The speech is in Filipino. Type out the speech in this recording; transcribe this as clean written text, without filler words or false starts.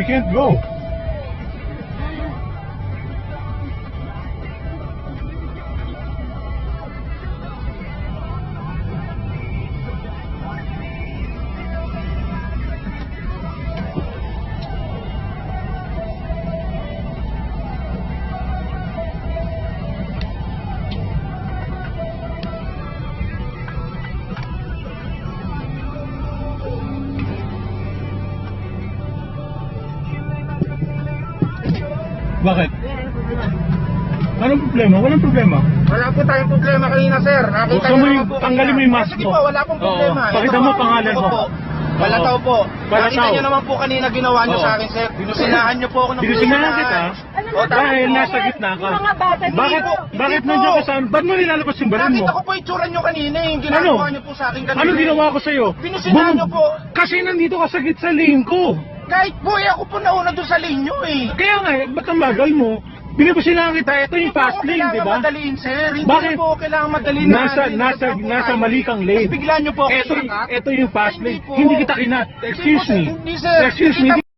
can't go. Bakit? Anong problema? Walang problema. Wala po tayong problema kanina, sir. Nakita Gusto niyo mo naman yung po tanggalin mo kanina. yung mask Sige mo? po, wala pong problema. Oo. Pakita Ito mo po, pangalan mo. po. Balataw po. Nakita Balataw. niyo naman po kanina ginawa niyo Oo. sa akin, sir. Binusinahan niyo po ako ng Binusinahan kita? O, Dahil nasa gitna ka. Yung mga bata Bakit? dito. Bakit Hindi po. nandiyan ka saan? Ba't mo nilalabas yung baril mo? Nakita ko po itsura niyo kanina yung ginagawa niyo po sa akin kanina. Ano ginawa ko sa'yo? Binusinahan niyo po. Kasi nandito ka sa gitna lane ko. Kahit boy, ako po nauna doon sa lane niyo eh. Kaya nga, ba't ang bagal mo? Binibusinahan kita, ito yung fast lane, di ba? Madaliin, sir. Hindi Bakit? na po kailangan madaliin. Nasa mali kang lane. Bigla niyo po. Ito yung fast lane. Hindi po. Hindi kita kinat. Excuse me. Hindi, sir. Excuse me.